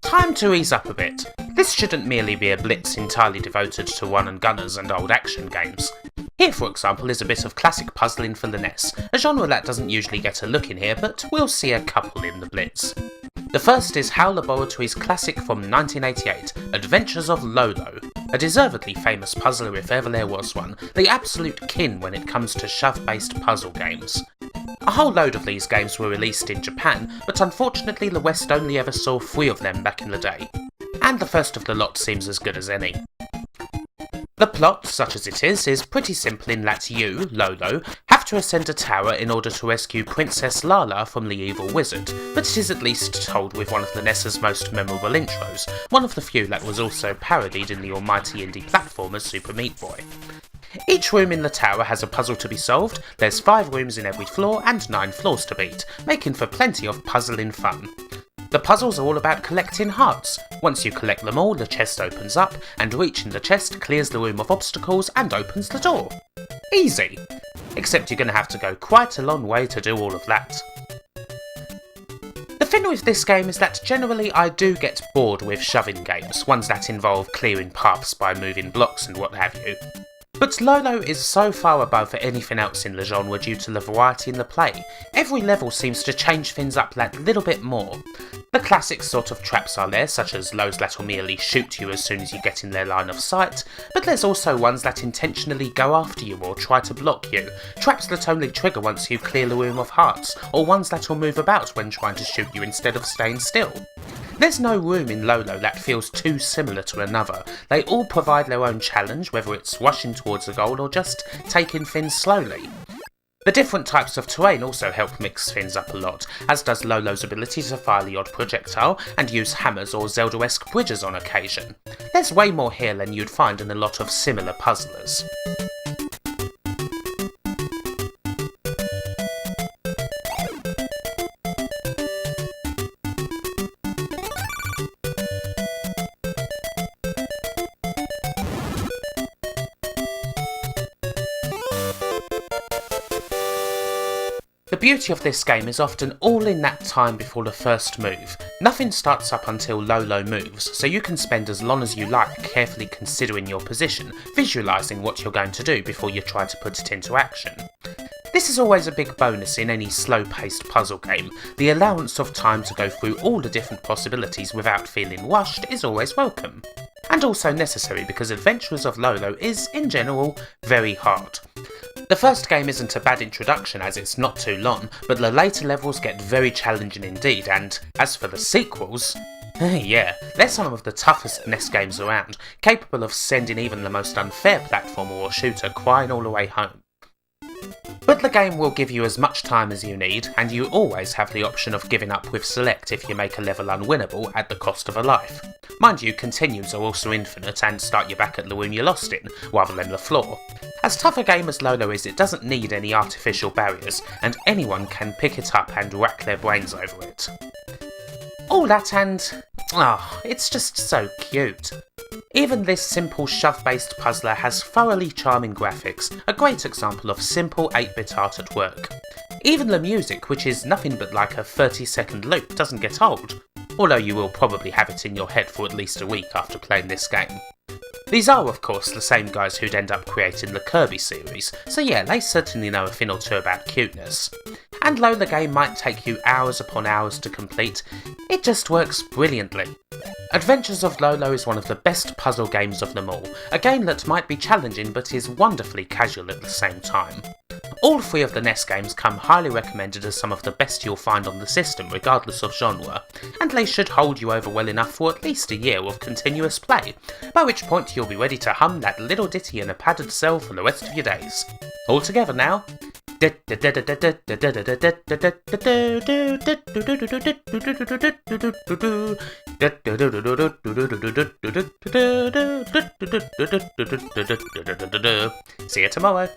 Time to ease up a bit. This shouldn't merely be a blitz entirely devoted to one-and-gunners and old action games. Here, for example, is a bit of classic puzzling for the NES, a genre that doesn't usually get a look in here, but we'll see a couple in the blitz. The first is HAL Laboratories' classic from 1988, Adventures of Lolo, a deservedly famous puzzler if ever there was one, the absolute king when it comes to shove-based puzzle games. A whole load of these games were released in Japan, but unfortunately the West only ever saw 3 of them back in the day. And the first of the lot seems as good as any. The plot, such as it is pretty simple in that you, Lolo, have to ascend a tower in order to rescue Princess Lala from the evil wizard, but it is at least told with one of the NES's most memorable intros, one of the few that was also parodied in the almighty indie platformer Super Meat Boy. Each room in the tower has a puzzle to be solved, there's 5 rooms in every floor and 9 floors to beat, making for plenty of puzzling fun. The puzzles are all about collecting hearts. Once you collect them all, the chest opens up, and reaching the chest clears the room of obstacles and opens the door. Easy! Except you're going to have to go quite a long way to do all of that. The thing with this game is that generally I do get bored with shoving games, ones that involve clearing paths by moving blocks and what have you. But Lolo is so far above anything else in the genre due to the variety in the play. Every level seems to change things up that little bit more. The classic sort of traps are there, such as those that'll merely shoot you as soon as you get in their line of sight, but there's also ones that intentionally go after you or try to block you, traps that only trigger once you clear the room of hearts, or ones that'll move about when trying to shoot you instead of staying still. There's no room in Lolo that feels too similar to another. They all provide their own challenge, whether it's rushing towards a goal or just taking things slowly. The different types of terrain also help mix things up a lot, as does Lolo's ability to fire the odd projectile and use hammers or Zelda-esque bridges on occasion. There's way more here than you'd find in a lot of similar puzzlers. The beauty of this game is often all in that time before the first move. Nothing starts up until Lolo moves, so you can spend as long as you like carefully considering your position, visualising what you're going to do before you try to put it into action. This is always a big bonus in any slow-paced puzzle game. The allowance of time to go through all the different possibilities without feeling rushed is always welcome. And also necessary because Adventures of Lolo is, in general, very hard. The first game isn't a bad introduction as it's not too long, but the later levels get very challenging indeed, and as for the sequels, yeah, they're some of the toughest NES games around, capable of sending even the most unfair platformer or shooter crying all the way home. But the game will give you as much time as you need, and you always have the option of giving up with select if you make a level unwinnable at the cost of a life. Mind you, continues are also infinite and start you back at the room you lost in, rather than the floor. As tough a game as Lolo is, it doesn't need any artificial barriers, and anyone can pick it up and rack their brains over it. All that and... it's just so cute. Even this simple shove-based puzzler has thoroughly charming graphics, a great example of simple 8-bit art at work. Even the music, which is nothing but like a 30-second loop, doesn't get old, although you will probably have it in your head for at least a week after playing this game. These are of course the same guys who'd end up creating the Kirby series, so yeah, they certainly know a thing or two about cuteness. And though the game might take you hours upon hours to complete, it just works brilliantly. Adventures of Lolo is one of the best puzzle games of them all, a game that might be challenging but is wonderfully casual at the same time. All 3 of the NES games come highly recommended as some of the best you'll find on the system regardless of genre, and they should hold you over well enough for at least a year of continuous play, by which point you'll be ready to hum that little ditty in a padded cell for the rest of your days. All together now. See you tomorrow.